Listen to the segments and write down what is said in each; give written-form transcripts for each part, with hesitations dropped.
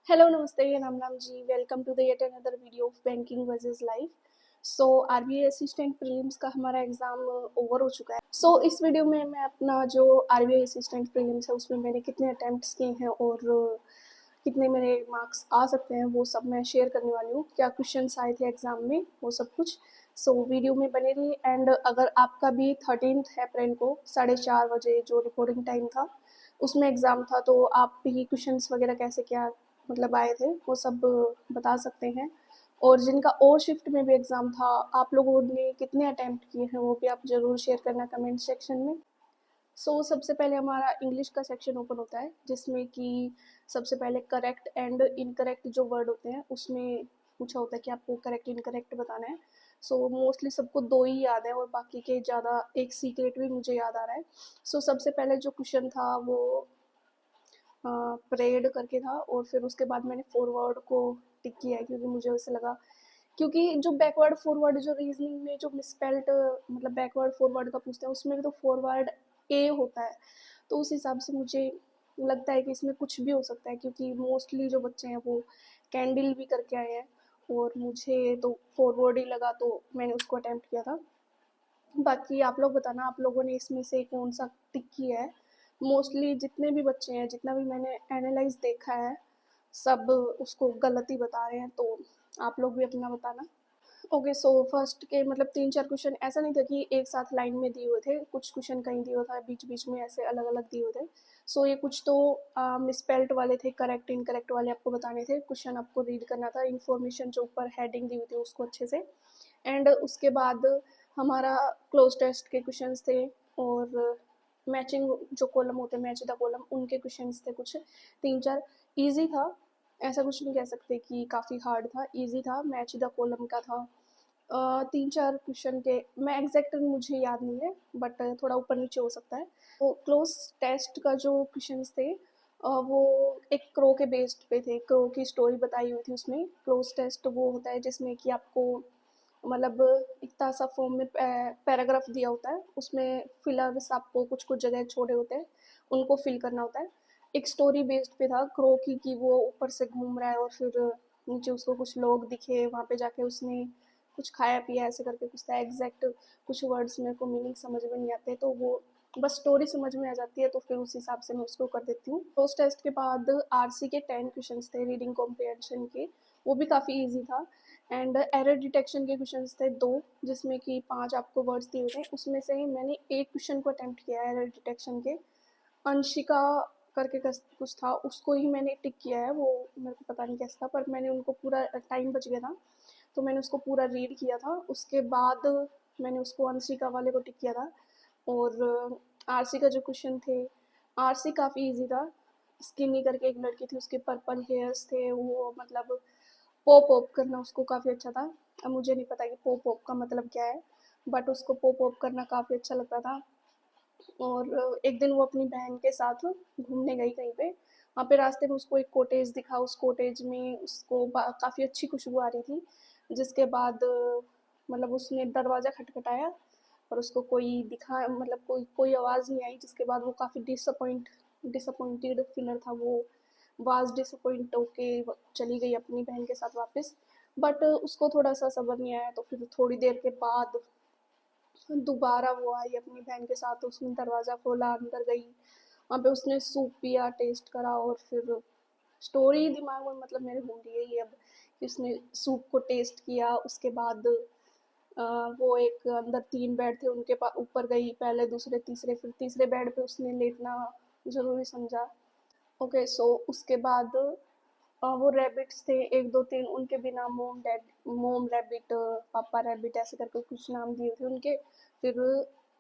Hello, Namaste, and Ramji. Welcome to the yet another video of Banking versus Life. So RBI assistant prelims का हमारा exam over हो चुका है। इस video में मैं अपना जो आरबीआई असिस्टेंट प्रीलिम्स है उसमें मैंने कितने अटैम्प्ट्स किए हैं और कितने मेरे मार्क्स आ सकते हैं वो सब मैं शेयर करने वाली हूँ। क्या क्वेश्चंस आए थे एग्ज़ाम में वो सब कुछ। वीडियो में बने रहिए। एंड अगर आपका भी 13 अप्रैल को 4:30 बजे जो रिपोर्टिंग टाइम था उसमें एग्ज़ाम था, तो आप भी क्वेश्चंस वगैरह कैसे क्या मतलब आए थे वो सब बता सकते हैं। और जिनका और शिफ्ट में भी एग्ज़ाम था, आप लोगों ने कितने अटैम्प्ट किए हैं वो भी आप ज़रूर शेयर करना कमेंट सेक्शन में। सबसे पहले हमारा इंग्लिश का सेक्शन ओपन होता है, जिसमें कि सबसे पहले करेक्ट एंड इनकरेक्ट जो वर्ड होते हैं उसमें पूछा होता है कि आपको करेक्ट इनकरेक्ट बताना है। मोस्टली सबको 2 ही याद है और बाकी के ज़्यादा एक सीक्रेट भी मुझे याद आ रहा है। सबसे पहले जो क्वेश्चन था वो परेड करके था और फिर उसके बाद मैंने फॉरवर्ड को टिक किया है, क्योंकि मुझे वैसे लगा, क्योंकि जो बैकवर्ड फॉरवर्ड जो रीजनिंग में जो मिसस्पेल्ड मतलब बैकवर्ड फॉरवर्ड का पूछते हैं उसमें भी तो फॉरवर्ड ए होता है, तो उस हिसाब से मुझे लगता है कि इसमें कुछ भी हो सकता है, क्योंकि मोस्टली जो बच्चे हैं वो कैंडल भी करके आए हैं और मुझे तो फॉरवर्ड ही लगा, तो मैंने उसको अटैम्प्ट किया था। बाकी आप लोग बताना आप लोगों ने इसमें से कौन सा टिक किया है। मोस्टली जितने भी बच्चे हैं, जितना भी मैंने एनालाइज देखा है, सब उसको गलत ही बता रहे हैं, तो आप लोग भी अपना बताना। ओके, फर्स्ट के मतलब 3-4 क्वेश्चन ऐसा नहीं था कि एक साथ लाइन में दिए हुए थे, कुछ क्वेश्चन कहीं दिया हुआ था, बीच बीच में ऐसे अलग अलग दिए हुए थे। ये कुछ तो मिसपेल्ट वाले थे, करेक्ट इनकरेक्ट वाले आपको बताने थे, क्वेश्चन आपको रीड करना था, इन्फॉर्मेशन जो ऊपर हेडिंग दी हुई थी उसको अच्छे से। एंड उसके बाद हमारा क्लोज टेस्ट के क्वेश्चंस थे और मैचिंग जो कॉलम होते हैं, मैच द कॉलम, उनके क्वेश्चंस थे कुछ 3-4। ईजी था, ऐसा कुछ नहीं कह सकते कि काफ़ी हार्ड था, ईजी था। मैच द कॉलम का था 3-4 क्वेश्चन के, मैं एग्जैक्ट मुझे याद नहीं है बट थोड़ा ऊपर नीचे हो सकता है। क्लोज टेस्ट का जो क्वेश्चन थे वो एक क्रो के बेस्ड पे थे, क्रो की स्टोरी बताई हुई थी उसमें। क्लोज टेस्ट वो होता है जिसमें कि आपको मतलब इतना सा फॉर्म में पैराग्राफ दिया होता है, उसमें फिलर्स आपको कुछ कुछ जगह छोड़े होते हैं, उनको फिल करना होता है। एक स्टोरी बेस्ड पे था क्रो की कि वो ऊपर से घूम रहा है और फिर नीचे उसको कुछ लोग दिखे, वहाँ पे जाके उसने कुछ खाया पिया ऐसे करके कुछ था। एग्जैक्ट कुछ वर्ड्स मेरे को मीनिंग समझ में नहीं आते, तो वो बस स्टोरी समझ में आ जाती है, तो फिर उस हिसाब से मैं उसको कर देती हूँ। पोस्ट टेस्ट के बाद आरसी के 10 क्वेश्चन थे रीडिंग कॉम्प्रिहेंशन के, वो भी काफ़ी ईजी था। एंड एरर डिटेक्शन के क्वेश्चन थे 2, जिसमें कि 5 आपको वर्ड्स दिए हुए थे, उसमें से मैंने एक क्वेश्चन को अटैम्प्ट किया है एरर डिटेक्शन के। अंशिका करके कुछ था, उसको ही मैंने टिक किया है, वो मेरे को पता नहीं कैसा था, पर मैंने उनको पूरा टाइम बच गया था तो मैंने उसको पूरा रीड किया था। उसके बाद मैंने उसको अंशिका वाले को टिक किया था। और आरसी का जो क्वेश्चन थे, आरसी काफ़ी इजी था। स्किनी करके एक लड़की थी, उसके पर्पल हेयर्स थे, वो मतलब पॉप ऑप करना उसको काफ़ी अच्छा था। अब मुझे नहीं पता कि पॉप ऑप का मतलब क्या है, बट उसको पॉप ऑप करना काफ़ी अच्छा लगता था। और एक दिन वो अपनी बहन के साथ घूमने गई कहीं पे, वहाँ पे रास्ते में उसको एक कॉटेज दिखा, उस कॉटेज में उसको काफ़ी अच्छी खुशबू आ रही थी। जिसके बाद मतलब उसने दरवाज़ा खटखटाया और उसको कोई दिखा मतलब कोई आवाज़ नहीं आई, जिसके बाद वो काफ़ी डिसअपॉइंटेड फीलर था, वो वाज डिसअपॉइंट होके चली गई अपनी बहन के साथ वापस। बट उसको थोड़ा सा सब्र नहीं आया, तो फिर थोड़ी देर के बाद दोबारा वो आई अपनी बहन के साथ, उसने दरवाज़ा खोला, अंदर गई, वहाँ पे उसने सूप पिया, टेस्ट करा, और फिर स्टोरी दिमाग में मतलब मेरे घूम रही है ये अब कि उसने सूप को टेस्ट किया। उसके बाद वो एक अंदर 3 बेड थे, उनके पास ऊपर गई, पहले दूसरे तीसरे, फिर तीसरे बेड पे उसने लेटना ज़रूरी समझा। ओके, उसके बाद वो रैबिट्स थे 1 2 3, उनके भी नाम मोम रैबिट, पापा रैबिट ऐसे करके कुछ नाम दिए थे उनके। फिर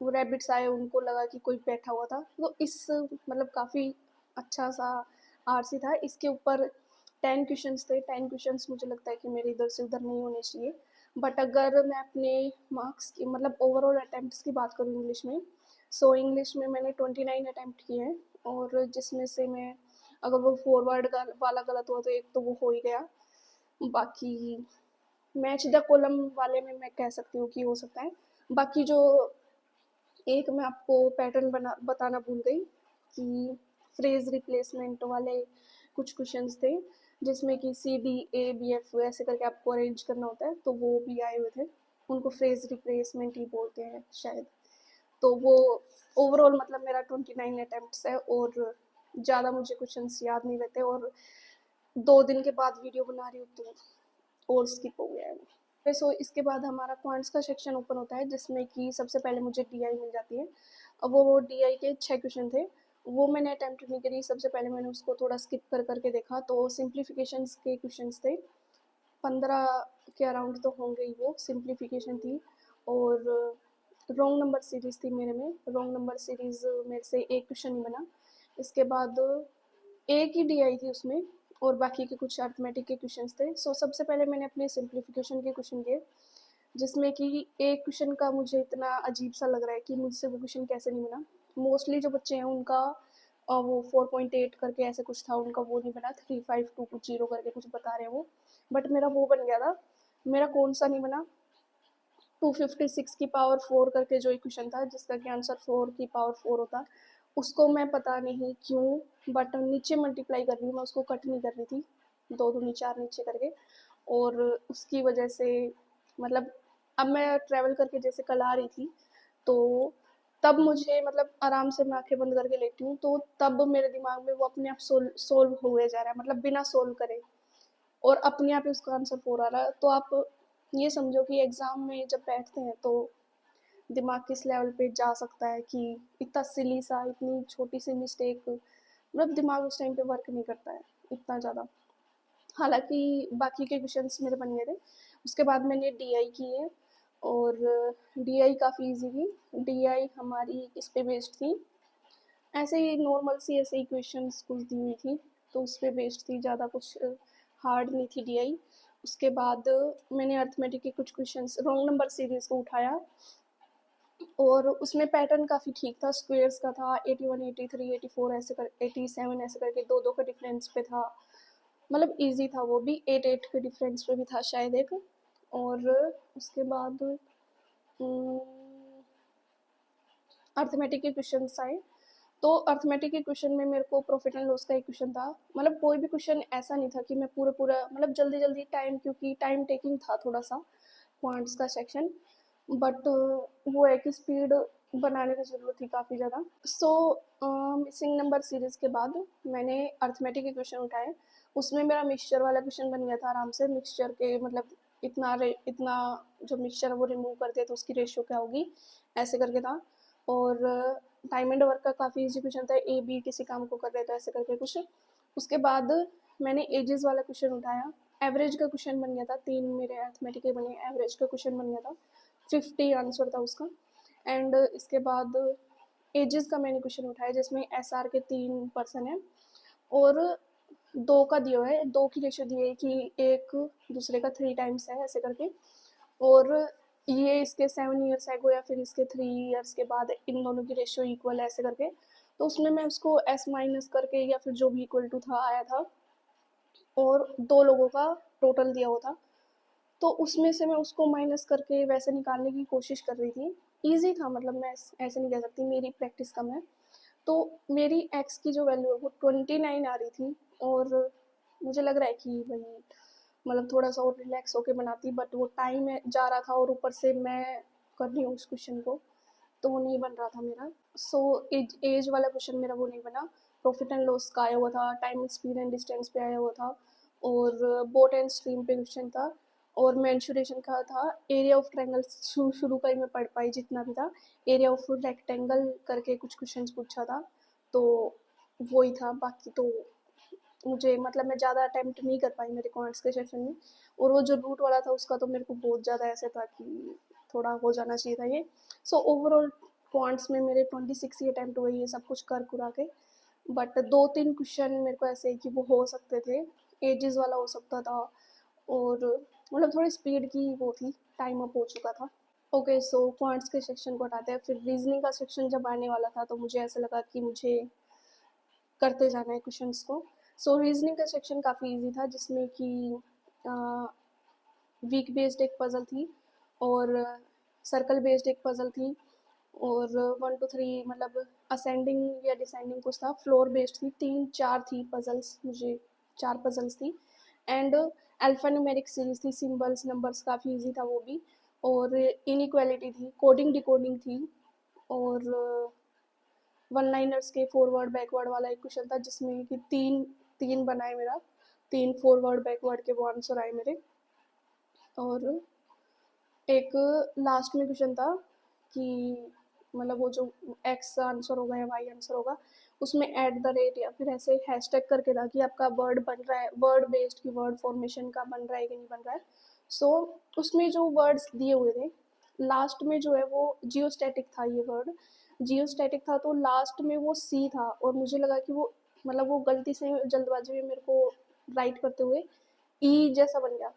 वो रैबिट्स आए, उनको लगा कि कोई बैठा हुआ था, तो इस मतलब काफ़ी अच्छा सा आरसी था। इसके ऊपर 10 क्वेश्चंस थे। 10 क्वेश्चंस मुझे लगता है कि मेरे इधर से उधर नहीं होने चाहिए, बट अगर मैं अपने मार्क्स की मतलब ओवरऑल अटैम्प्ट्स की बात करूँ इंग्लिश में, इंग्लिश में मैंने 29 अटैम्प्ट किए हैं, और जिसमें से मैं अगर वो फॉरवर्ड वाला गलत हुआ तो एक तो वो हो ही गया। बाकी मैच द कॉलम वाले में मैं कह सकती हूँ कि हो सकता है। बाकी जो एक मैं आपको पैटर्न बताना भूल गई कि फ्रेज रिप्लेसमेंट वाले कुछ क्वेश्चंस थे जिसमें कि CDABF ऐसे करके आपको अरेंज करना होता है, तो वो भी आए हुए थे। उनको फ्रेज रिप्लेसमेंट ही बोलते हैं शायद। तो वो ओवरऑल मतलब मेरा 29 अटेम्प्ट्स है और ज़्यादा मुझे क्वेश्चंस याद नहीं रहते, और 2 दिन के बाद वीडियो बना रही हूँ तो और स्किप हो गया है। सो इसके बाद हमारा क्वांट्स का सेक्शन ओपन होता है, जिसमें कि सबसे पहले मुझे DI मिल जाती है। अब वो DI के 6 क्वेश्चन थे, वो मैंने अटैम्प्ट नहीं करी। सबसे पहले मैंने उसको थोड़ा स्किप कर करके देखा, तो सिंप्लीफिकेशंस के क्वेश्चंस थे, 15 के अराउंड तो होंगे ही। वो सिंप्लीफिकेशन थी और रॉन्ग नंबर सीरीज़ थी मेरे में। रॉन्ग नंबर सीरीज़ मेरे से एक क्वेश्चन ही बना। इसके बाद एक ही DI थी उसमें, और बाकी के कुछ अर्थमेटिक के क्वेश्चंस थे। सो सबसे पहले मैंने अपने सिंप्लीफिकेशन के क्वेश्चन किए, जिसमें कि एक क्वेश्चन का मुझे इतना अजीब सा लग रहा है कि मुझसे वो क्वेश्चन कैसे नहीं बना। मोस्टली जो बच्चे हैं उनका वो 4.8 करके ऐसे कुछ था, उनका वो नहीं बना। 352 कुछ 0 करके कुछ बता रहे हैं वो, बट मेरा वो बन गया था। मेरा कौन सा नहीं बना, 256 की पावर 4 करके जो एक क्वेश्चन था, जिसका कि आंसर 4 की पावर 4 होता, उसको मैं पता नहीं क्यों बट नीचे मल्टीप्लाई कर रही हूँ, मैं उसको कट नहीं कर रही थी, 2 दूनी 4 नीचे करके। और उसकी वजह से मतलब अब मैं ट्रैवल करके जैसे कल आ रही थी, तो तब मुझे मतलब आराम से मैं आंखें बंद करके लेटी हूँ, तो तब मेरे दिमाग में वो अपने आप सोल्व हुए जा रहा है, मतलब बिना सोल्व करे, और अपने आप ही उसका आंसर 4 आ रहा है। तो आप ये समझो कि एग्ज़ाम में जब बैठते हैं तो दिमाग किस लेवल पे जा सकता है कि इतना सिली सा, इतनी छोटी सी मिस्टेक, मतलब दिमाग उस टाइम पे वर्क नहीं करता है इतना ज़्यादा। हालांकि बाकी के क्वेश्चंस मेरे बन गए थे। उसके बाद मैंने DI की है, और DI काफ़ी इजी थी। DI हमारी इस पे बेस्ड थी, ऐसे ही नॉर्मल सी ऐसे ही क्वेश्चंस कुछ दी हुई थी, तो उस पर बेस्ड थी, ज़्यादा कुछ हार्ड नहीं थी DI। उसके बाद मैंने अर्थमेटिक के कुछ क्वेश्चंस रॉन्ग नंबर सीरीज़ को उठाया, और उसमें पैटर्न काफ़ी ठीक था। स्क्वेयर्स का था 81, 83, 84 ऐसे कर 87 ऐसे करके 2-2 का डिफरेंस पे था, मतलब इजी था वो भी। 8-8 के डिफरेंस पे भी था शायद एक। और उसके बाद अर्थमेटिक के क्वेश्चन आए, तो अर्थमेटिक के क्वेश्चन में मेरे को प्रॉफिट एंड लॉस का एक क्वेश्चन था। मतलब कोई भी क्वेश्चन ऐसा नहीं था कि मैं पूरा मतलब जल्दी जल्दी टाइम, क्योंकि टाइम टेकिंग था थोड़ा सा क्वांट्स का सेक्शन, बट वो है कि स्पीड बनाने की ज़रूरत थी काफ़ी ज़्यादा। सो मिसिंग नंबर सीरीज़ के बाद मैंने अर्थमेटिक के क्वेश्चन उठाए। उसमें मेरा मिक्सचर वाला क्वेश्चन बन गया था आराम से। मिक्सचर के मतलब इतना जो मिक्सचर है वो रिमूव करते तो उसकी रेशियो क्या होगी, ऐसे करके था। और टाइम एंड वर्क का काफ़ी इजी क्वेश्चन था, A B किसी काम को कर रहे तो ऐसे करके कुछ। उसके बाद मैंने एजेस वाला क्वेश्चन उठाया। एवरेज का क्वेश्चन बन गया था, 3 मेरे अर्थमेटिक के बने, एवरेज का क्वेश्चन बन गया था, 50 आंसर था उसका। एंड इसके बाद एजेस का मैंने क्वेश्चन उठाया, जिसमें SR के 3 पर्सन हैं, और 2 का दिया है, 2 की रेशियो दी है कि एक दूसरे का 3 टाइम्स है ऐसे करके। और ये इसके 7 ईयर्स एगो या फिर इसके 3 ईयर्स के बाद इन दोनों की रेशियो इक्वल है ऐसे करके। तो उसमें मैं उसको S माइनस करके या फिर जो भी इक्वल टू था आया था, और 2 लोगों का टोटल दिया हुआ था, तो उसमें से मैं उसको माइनस करके वैसे निकालने की कोशिश कर रही थी। ईजी था, मतलब मैं ऐसे नहीं कह सकती, मेरी प्रैक्टिस कम है। तो मेरी एक्स की जो वैल्यू है वो 29 आ रही थी, और मुझे लग रहा है कि भाई मतलब थोड़ा सा और रिलैक्स होके बनाती, बट वो टाइम जा रहा था और ऊपर से मैं कर रही हूँ उस क्वेश्चन को, तो वो नहीं बन रहा था मेरा। सो एज वाला क्वेश्चन मेरा वो नहीं बना। प्रॉफिट एंड लॉस का आया हुआ था, टाइम स्पीड एंड डिस्टेंस पे आया हुआ था, और बोट एंड स्ट्रीम पे क्वेश्चन था, और मैंशुरेशन का था। एरिया ऑफ ट्रायंगल शुरू का ही मैं पढ़ पाई जितना भी था। एरिया ऑफ रेक्टेंगल करके कुछ क्वेश्चन पूछा था, तो वो ही था। बाकी तो मुझे मतलब मैं ज़्यादा अटैम्प्ट नहीं कर पाई मेरे क्वांट्स के सेशन में। और वो जो रूट वाला था उसका तो मेरे को बहुत ज़्यादा ऐसे था कि थोड़ा हो जाना चाहिए था ये। सो ओवरऑल क्वांट्स में मेरे 26 ही अटैम्प्ट हुए ये सब कुछ कर कुरा के, बट 2-3 क्वेश्चन मेरे को ऐसे कि वो हो सकते थे। एजेस वाला हो सकता था, और मतलब थोड़ी स्पीड की वो थी, टाइम अप हो चुका था। ओके, सो क्वांट्स के सेक्शन को हटाते हैं। फिर रीजनिंग का सेक्शन जब आने वाला था तो मुझे ऐसा लगा कि मुझे करते जाना है क्वेश्चंस को। सो रीजनिंग का सेक्शन काफ़ी इजी था, जिसमें कि वीक बेस्ड एक पज़ल थी, और सर्कल बेस्ड एक पज़ल थी, और 1 2 3 मतलब असेंडिंग या डिसेंडिंग कुछ था, फ्लोर बेस्ड थी, 3-4 थी पज़ल्स मुझे 4 पजल्स थी। एंड अल्फा न्यूमेरिक सीरीज थी, सिंबल्स नंबर्स, काफ़ी इजी था वो भी। और इनइक्वालिटी थी, कोडिंग डिकोडिंग थी, और वन लाइनर्स के फॉरवर्ड बैकवर्ड वाला एक क्वेश्चन था जिसमें कि तीन तीन बनाए मेरा, 3 फॉरवर्ड बैकवर्ड के वो आंसर आए मेरे। और एक लास्ट में क्वेश्चन था कि मतलब वो जो एक्स आंसर होगा या वाई आंसर होगा उसमें एट द रेट या फिर ऐसे हैशटैग करके था कि आपका वर्ड बन रहा है, वर्ड बेस्ड की वर्ड फॉर्मेशन का बन रहा है कि नहीं बन रहा है। सो उसमें जो वर्ड्स दिए हुए थे लास्ट में जो है वो जियोस्टैटिक था, ये वर्ड जियोस्टैटिक था, तो लास्ट में वो सी था और मुझे लगा कि वो मतलब वो गलती से जल्दबाजी में मेरे को राइट करते हुए ई जैसा बन गया।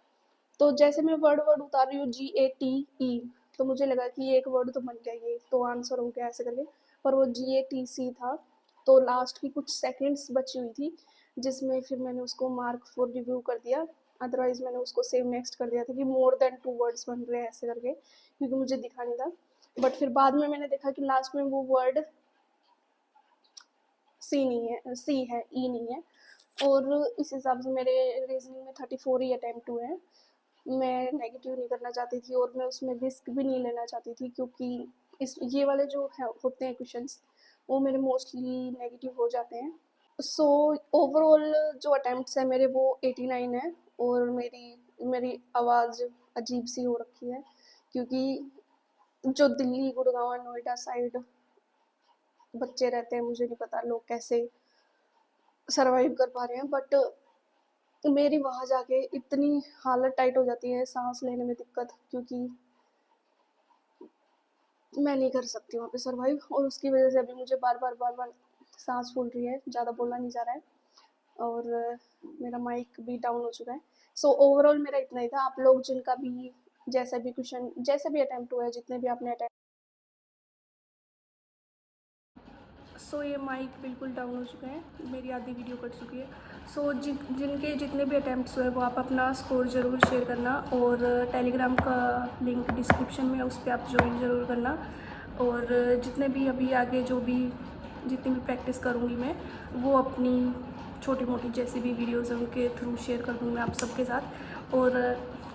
तो जैसे मैं वर्ड वर्ड उतार रही हूँ GATE, तो मुझे लगा कि ये एक वर्ड तो बन गया, ये तो आंसर हो गया ऐसे करके, पर वो GATC था। तो लास्ट की कुछ सेकंड्स बची हुई थी जिसमें फिर मैंने उसको मार्क फॉर रिव्यू कर दिया, अदरवाइज मैंने उसको सेव नेक्स्ट कर दिया था कि मोर देन 2 वर्ड्स बन रहे हैं ऐसे करके, क्योंकि मुझे दिखा नहीं था। बट फिर बाद में मैंने देखा कि लास्ट में वो वर्ड सी नहीं है, सी है, ई नहीं है। और इस हिसाब से मेरे रीजनिंग में 34 ही अटैम्प्ट हुए हैं। मैं नेगेटिव नहीं करना चाहती थी और मैं उसमें रिस्क भी नहीं लेना चाहती थी, क्योंकि इस ये वाले जो है होते हैं क्वेश्चंस वो मेरे मोस्टली नेगेटिव हो जाते हैं। सो ओवरऑल जो अटैम्प्ट्स है मेरे वो 89 है। और मेरी मेरी आवाज़ अजीब सी हो रखी है, क्योंकि जो दिल्ली गुड़गांव नोएडा साइड बच्चे रहते हैं, मुझे नहीं पता लोग कैसे सरवाइव कर पा रहे हैं, बट मेरी वहाँ जाके इतनी हालत टाइट हो जाती है, सांस लेने में दिक्कत, क्योंकि मैं नहीं कर सकती वहाँ पे सरवाइव। और उसकी वजह से अभी मुझे बार बार सांस फूल रही है, ज़्यादा बोलना नहीं जा रहा है, और मेरा माइक भी डाउन हो चुका है। सो ओवरऑल मेरा इतना ही था। आप लोग जिनका भी जैसा भी क्वेश्चन, जैसे भी अटैम्प्ट हुआ है, जितने भी आपने अटैम्प्ट, सो ये माइक बिल्कुल डाउन हो चुका है, मेरी आधी वीडियो कट चुकी है। सो जिनके जितने भी अटैम्प्ट्स हुए वो आप अपना स्कोर ज़रूर शेयर करना, और टेलीग्राम का लिंक डिस्क्रिप्शन में, उस पर आप ज्वाइन ज़रूर करना। और जितने भी अभी आगे जो भी जितनी भी प्रैक्टिस करूँगी मैं, वो अपनी छोटी मोटी जैसी भी वीडियोज़ हैं उनके थ्रू शेयर कर दूँगी आप सबके साथ। और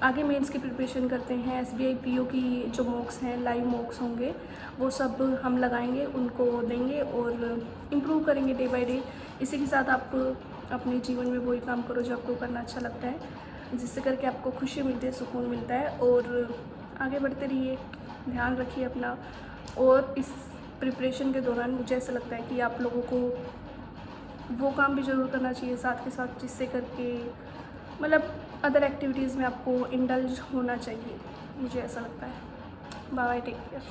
आगे मेंस की प्रिपरेशन करते हैं, SBI PO की जो मॉक्स हैं, लाइव मॉक्स होंगे, वो सब हम लगाएंगे, उनको देंगे और इम्प्रूव करेंगे डे बाय डे। इसी के साथ आप अपने जीवन में वही काम करो जो आपको करना अच्छा लगता है, जिससे करके आपको खुशी मिलती है, सुकून मिलता है, और आगे बढ़ते रहिए, ध्यान रखिए अपना। और इस प्रिपरेशन के दौरान मुझे ऐसा लगता है कि आप लोगों को वो काम भी ज़रूर करना चाहिए साथ के साथ, जिससे करके मतलब अदर एक्टिविटीज़ में आपको इंडल्ज होना चाहिए, मुझे ऐसा लगता है। Bye, take care.